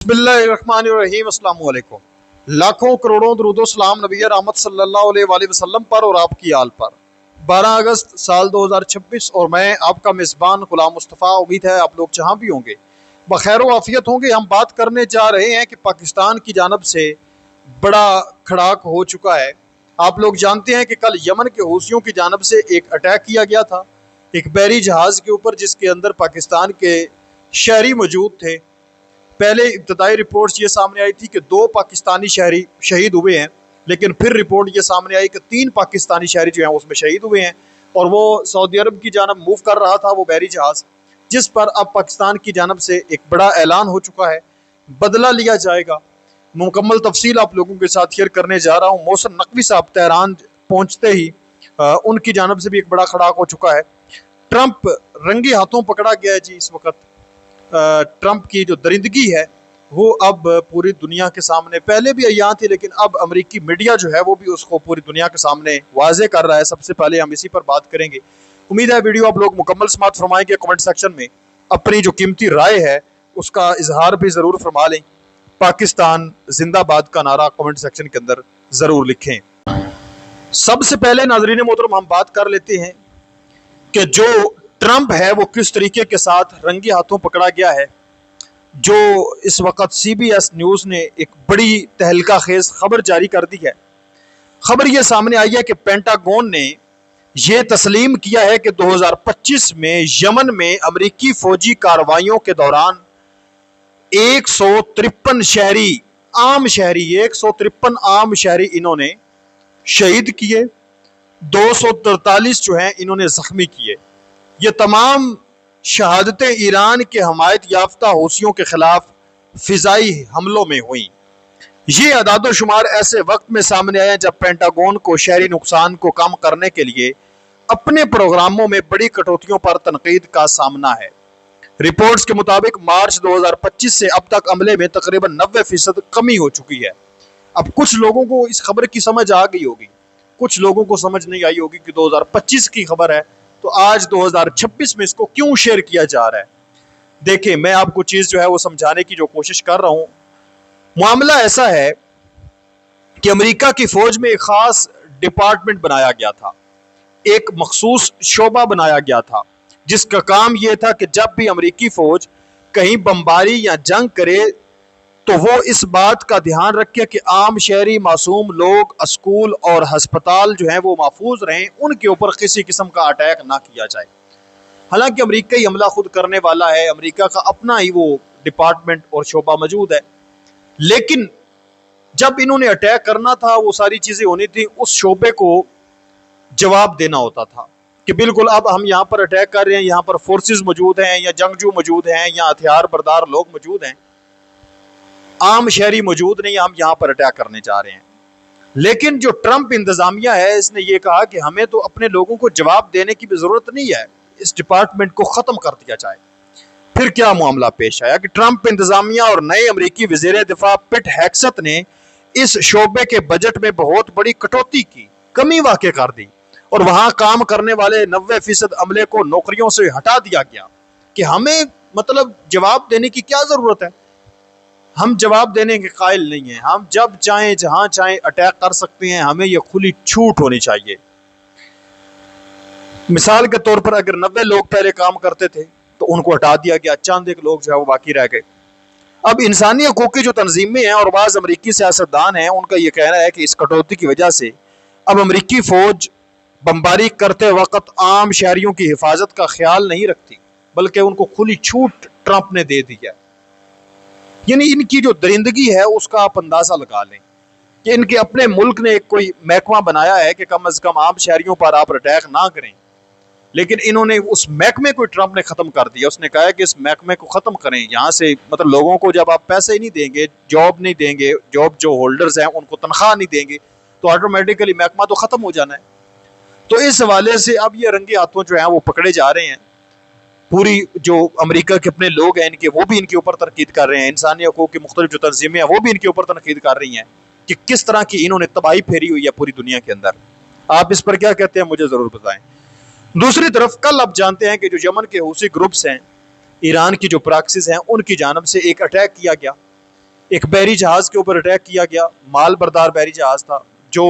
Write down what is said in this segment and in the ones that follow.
बिस्मिल्लाहिर्रहमानिर्रहीम। अस्सलाम वालेकुम। लाखों करोड़ों दरूदो सलाम नबी रहमत सल्लल्लाहु अलैहि वसल्लम पर और आपकी आल पर। 12 अगस्त साल 2026 और मैं आपका मेज़बान गुलाम मुस्तफ़ा। उम्मीद है आप लोग जहाँ भी होंगे बखैर व आफियत होंगे। हम बात करने जा रहे हैं कि पाकिस्तान की जानब से बड़ा खड़ाक हो चुका है। आप लोग जानते हैं कि कल यमन के हूसियों की जानब से एक अटैक किया गया था एक बहरी जहाज़ के ऊपर, जिसके अंदर पाकिस्तान के शहरी मौजूद थे। पहले इब्तदाई रिपोर्ट्स ये सामने आई थी कि 2 पाकिस्तानी शहरी शहीद हुए हैं, लेकिन फिर रिपोर्ट ये सामने आई कि 3 पाकिस्तानी शहरी जो हैं उसमें शहीद हुए हैं और वो सऊदी अरब की जानब मूव कर रहा था वो बहरी जहाज़, जिस पर अब पाकिस्तान की जानब से एक बड़ा ऐलान हो चुका है, बदला लिया जाएगा। मुकम्मल तफसील आप लोगों के साथ शेयर करने जा रहा हूँ। मोहसिन नकवी साहब तेहरान पहुँचते ही उनकी जानब से भी एक बड़ा खड़ाक हो चुका है। ट्रंप रंगे हाथों पकड़ा गया है जी। इस वक्त ट्रंप की जो दरिंदगी है वो अब पूरी दुनिया के सामने, पहले भी अय्यान थी लेकिन अब अमेरिकी मीडिया जो है वो भी उसको पूरी दुनिया के सामने वाजे कर रहा है। सबसे पहले हम इसी पर बात करेंगे। उम्मीद है वीडियो आप लोग मुकम्मल समाअत फरमाएंगे। कमेंट सेक्शन में अपनी जो कीमती राय है उसका इजहार भी ज़रूर फरमा लें। पाकिस्तान जिंदाबाद का नारा कमेंट सेक्शन के अंदर ज़रूर लिखें। सबसे पहले नाज़रीन मोहतरम हम बात कर लेते हैं कि जो ट्रंप है वो किस तरीके के साथ रंगे हाथों पकड़ा गया है। जो इस वक्त CBS न्यूज़ ने एक बड़ी तहलका खेज खबर जारी कर दी है। खबर ये सामने आई है कि पेंटागन ने यह तस्लीम किया है कि 2025 में यमन में अमेरिकी फौजी कार्रवाइयों के दौरान 153 शहरी आम शहरी इन्होंने शहीद किए, 243 जो हैं इन्होंने जख्मी किए। ये तमाम शहादतें ईरान के हमायत याफ्ता हूसियों के खिलाफ फिजाई हमलों में हुई। ये अदाद शुमार ऐसे वक्त में सामने आए जब पेंटागन को शहरी नुकसान को कम करने के लिए अपने प्रोग्रामों में बड़ी कटौतियों पर तनकीद का सामना है। रिपोर्ट्स के मुताबिक मार्च 2025 से अब तक अमले में तकरीबन 90% कमी हो चुकी है। अब कुछ लोगों को इस खबर की समझ आ गई होगी, कुछ लोगों को समझ नहीं आई होगी कि 2025 की खबर है तो आज 2026 में इसको क्यों शेयर किया जा रहा है। देखिए, मैं आपको चीज जो है वो समझाने की जो कोशिश कर रहा हूं। मामला ऐसा है कि अमेरिका की फौज में एक खास डिपार्टमेंट बनाया गया था, एक मखसूस शोबा बनाया गया था, जिसका काम यह था कि जब भी अमेरिकी फौज कहीं बमबारी या जंग करे तो वो इस बात का ध्यान रखे कि आम शहरी मासूम लोग, स्कूल और हस्पताल जो हैं वो महफूज रहें, उनके ऊपर किसी किस्म का अटैक ना किया जाए। हालांकि अमेरिका ही हमला खुद करने वाला है, अमेरिका का अपना ही वो डिपार्टमेंट और शोबा मौजूद है, लेकिन जब इन्होंने अटैक करना था वो सारी चीजें होनी थी, उस शोबे को जवाब देना होता था कि बिल्कुल अब हम यहाँ पर अटैक कर रहे हैं, यहाँ पर फोर्सेज मौजूद हैं या जंगजू मौजूद हैं या हथियार बरदार लोग मौजूद हैं, आम शहरी मौजूद नहीं, हम यहाँ पर अटैक करने जा रहे हैं। लेकिन जो ट्रंप इंतजामिया है इसने ये कहा कि हमें तो अपने लोगों को जवाब देने की भी जरूरत नहीं है, इस डिपार्टमेंट को खत्म कर दिया जाए। फिर क्या मामला पेश आया कि ट्रंप इंतजामिया और नए अमेरिकी वजीर दिफा पिट हेक्सेथ ने इस शोबे के बजट में बहुत बड़ी कटौती की, कमी वाक़ई कर दी और वहां काम करने वाले 90% अमले को नौकरियों से हटा दिया गया कि हमें मतलब जवाब देने की क्या जरूरत है, हम जवाब देने के कायल नहीं हैं, हम जब चाहें जहां चाहें अटैक कर सकते हैं, हमें यह खुली छूट होनी चाहिए। मिसाल के तौर पर अगर 90 लोग पहले काम करते थे तो उनको हटा दिया गया, चंद एक लोग जो है वो बाकी रह गए। अब इंसानी हकूक़ की जो तंजीमें हैं और बाज़ अमरीकी सियासतदान हैं, उनका यह कहना है कि इस कटौती की वजह से अब अमरीकी फौज बमबारी करते वक्त आम शहरियों की हिफाजत का ख्याल नहीं रखती, बल्कि उनको खुली छूट ट्रंप ने दे दी है। यानी इनकी जो दरिंदगी है उसका आप अंदाजा लगा लें कि इनके अपने मुल्क ने एक कोई महकमा बनाया है कि कम से कम आम शहरियों पर आप अटैक ना करें, लेकिन इन्होंने उस महकमे को ट्रंप ने ख़त्म कर दिया। उसने कहा है कि इस महकमे को ख़त्म करें, यहाँ से मतलब लोगों को जब आप पैसे नहीं देंगे, जॉब नहीं देंगे, जॉब जो होल्डर्स हैं उनको तनख्वाह नहीं देंगे तो ऑटोमेटिकली महकमा तो ख़त्म हो जाना है। तो इस हवाले से अब ये रंगे हाथों जो हैं वो पकड़े जा रहे हैं। पूरी जो अमेरिका के अपने लोग हैं इनके, वो भी इनके ऊपर तनकीद कर रहे हैं, इंसानी हकूक़ की मुख्तलिफ जो तंजीमें हैं वो भी इनके ऊपर तनकीद कर रही हैं कि किस तरह की इन्होंने तबाही फेरी हुई है पूरी दुनिया के अंदर। आप इस पर क्या कहते हैं मुझे ज़रूर बताएं। दूसरी तरफ कल आप जानते हैं कि जो यमन के हूसी ग्रुप्स हैं, ईरान की जो प्रॉक्सीज हैं, उनकी जानब से एक अटैक किया गया ایک بحری جہاز کے اوپر اٹیک کیا گیا، مال بردار بحری جہاز تھا جو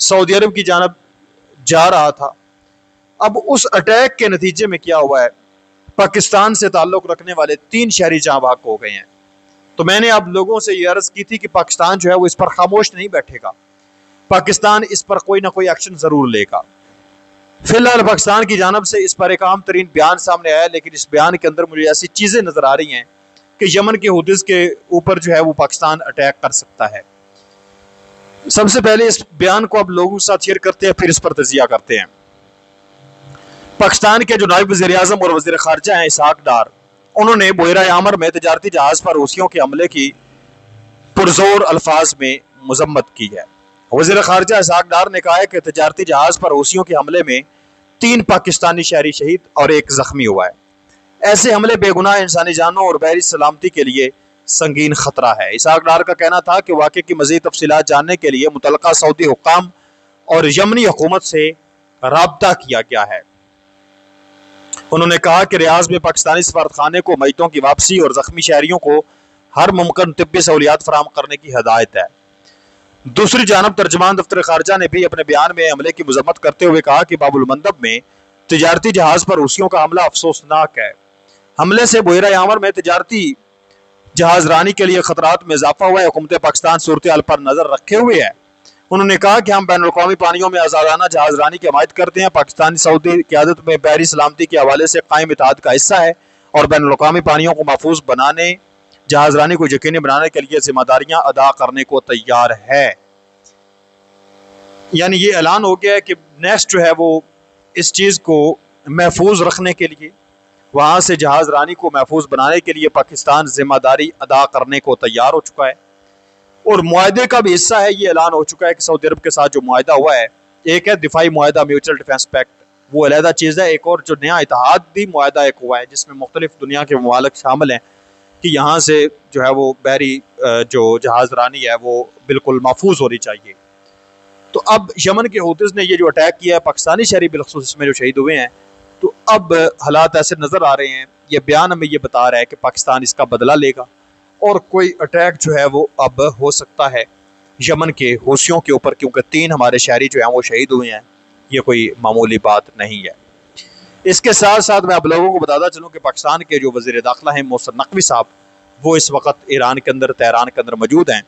سعودی عرب کی جانب جا رہا تھا۔ اب اس اٹیک کے نتیجے میں کیا ہوا ہے، پاکستان سے تعلق رکھنے والے 3 شہری جاں بحق ہو گئے ہیں۔ تو میں نے آپ لوگوں سے یہ عرض کی تھی کہ پاکستان جو ہے وہ اس پر خاموش نہیں بیٹھے گا، پاکستان اس پر کوئی نہ کوئی ایکشن ضرور لے گا۔ فی الحال پاکستان کی جانب سے اس پر ایک عام ترین بیان سامنے آیا، لیکن اس بیان کے اندر مجھے ایسی چیزیں نظر آ رہی ہیں کہ یمن کے حوثیز کے اوپر جو ہے وہ پاکستان اٹیک کر سکتا ہے۔ سب سے پہلے اس بیان کو آپ لوگوں کے ساتھ شیئر کرتے ہیں، پھر اس پر تجزیہ کرتے ہیں۔ پاکستان کے جو نائب وزیر اعظم اور وزیر خارجہ ہیں اسحاق ڈار، انہوں نے بحیرہ عامر میں تجارتی جہاز پر حوثیوں کے حملے کی پرزور الفاظ میں مذمت کی ہے۔ وزیر خارجہ اسحاق ڈار نے کہا ہے کہ تجارتی جہاز پر حوثیوں کے حملے میں 3 پاکستانی شہری شہید اور 1 زخمی ہوا ہے۔ ایسے حملے بے گناہ انسانی جانوں اور بحری سلامتی کے لیے سنگین خطرہ ہے۔ اسحاق ڈار کا کہنا تھا کہ واقعے کی مزید تفصیلات جاننے کے لیے متعلقہ سعودی حکام اور یمنی حکومت سے رابطہ کیا گیا ہے۔ انہوں نے کہا کہ ریاض میں پاکستانی سفارتخانے کو میتوں کی واپسی اور زخمی شہریوں کو ہر ممکن طبی سہولیات فراہم کرنے کی ہدایت ہے۔ دوسری جانب ترجمان دفتر خارجہ نے بھی اپنے بیان میں حملے کی مذمت کرتے ہوئے کہا کہ باب المندب میں تجارتی جہاز پر حوثیوں کا حملہ افسوسناک ہے۔ حملے سے بحیرہ عامر میں تجارتی جہاز رانی کے لیے خطرات میں اضافہ ہوا ہے۔ حکومت پاکستان صورتحال پر نظر رکھے ہوئے ہے۔ انہوں نے کہا کہ ہم بین الاقوامی پانیوں میں آزادانہ جہاز رانی کی حمایت کرتے ہیں، پاکستانی سعودی قیادت میں بحری سلامتی کے حوالے سے قائم اتحاد کا حصہ ہے اور بین الاقوامی پانیوں کو محفوظ بنانے، جہاز رانی کو یقینی بنانے کے لیے ذمہ داریاں ادا کرنے کو تیار ہے۔ یعنی یہ اعلان ہو گیا ہے کہ نیکسٹ جو ہے وہ اس چیز کو محفوظ رکھنے کے لیے، وہاں سے جہاز رانی کو محفوظ بنانے کے لیے پاکستان ذمہ داری ادا کرنے کو تیار ہو چکا ہے، اور معاہدے کا بھی حصہ ہے۔ یہ اعلان ہو چکا ہے کہ سعودی عرب کے ساتھ جو معاہدہ ہوا ہے، ایک ہے دفاعی معاہدہ میوچل ڈیفنس پیکٹ، وہ علیحدہ چیز ہے، ایک اور جو نیا اتحادی معاہدہ ایک ہوا ہے جس میں مختلف دنیا کے ممالک شامل ہیں کہ یہاں سے جو ہے وہ بحری جو جہاز رانی ہے وہ بالکل محفوظ ہونی چاہیے۔ تو اب یمن کے حوثیز نے یہ جو اٹیک کیا ہے پاکستانی شہری بالخصوص اس میں جو شہید ہوئے ہیں، تو اب حالات ایسے نظر آ رہے ہیں، یہ بیان ہمیں یہ بتا رہا ہے کہ پاکستان اس کا بدلہ لے گا اور کوئی اٹیک جو ہے وہ اب ہو سکتا ہے یمن کے حوثیوں کے اوپر، کیونکہ 3 ہمارے شہری جو ہیں وہ شہید ہوئے ہیں۔ یہ کوئی معمولی بات نہیں ہے۔ اس کے ساتھ ساتھ میں آپ لوگوں کو بتاتا چلوں کہ پاکستان کے جو وزیر داخلہ ہیں محسن نقوی صاحب، وہ اس وقت ایران کے اندر تہران کے اندر موجود ہیں،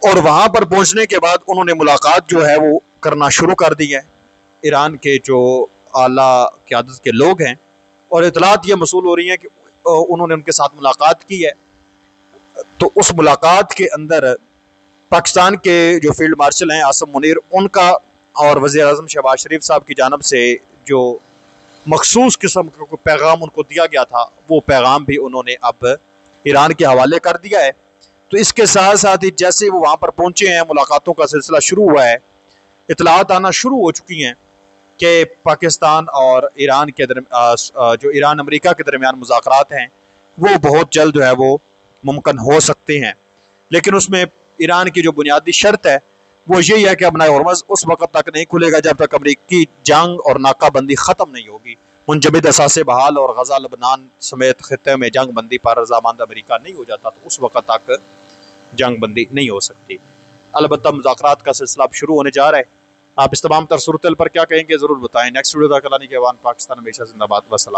اور وہاں پر پہنچنے کے بعد انہوں نے ملاقات جو ہے وہ کرنا شروع کر دی ہے ایران کے جو اعلیٰ قیادت کے لوگ ہیں، اور اطلاعات یہ موصول ہو رہی ہیں کہ انہوں نے ان کے ساتھ ملاقات کی ہے۔ تو اس ملاقات کے اندر پاکستان کے جو فیلڈ مارشل ہیں عاصم منیر، ان کا اور وزیر اعظم شہباز شریف صاحب کی جانب سے جو مخصوص قسم کا پیغام ان کو دیا گیا تھا، وہ پیغام بھی انہوں نے اب ایران کے حوالے کر دیا ہے۔ تو اس کے ساتھ ساتھ ہی جیسے وہ وہاں پر پہنچے ہیں، ملاقاتوں کا سلسلہ شروع ہوا ہے، اطلاعات آنا شروع ہو چکی ہیں کہ پاکستان اور ایران کے جو ایران امریکہ کے درمیان مذاکرات ہیں وہ بہت جلد جو ہے وہ ممکن ہو سکتے ہیں، لیکن اس میں ایران کی جو بنیادی شرط ہے وہ یہی ہے کہ ابنائے ہرمز اس وقت تک نہیں کھلے گا جب تک امریکی جنگ اور ناکہ بندی ختم نہیں ہوگی، منجمد اثاثے بحال اور غزہ لبنان سمیت خطے میں جنگ بندی پر رضامند امریکہ نہیں ہو جاتا، تو اس وقت تک جنگ بندی نہیں ہو سکتی۔ البتہ مذاکرات کا سلسلہ اب شروع ہونے جا رہا ہے۔ آپ اس تمام تر صورتحال پر کیا کہیں گے ضرور بتائیں۔ نیکسٹ ویڈیو تک اللہ نگہبان، پاکستان ہمیشہ زندہ باد، وسلام۔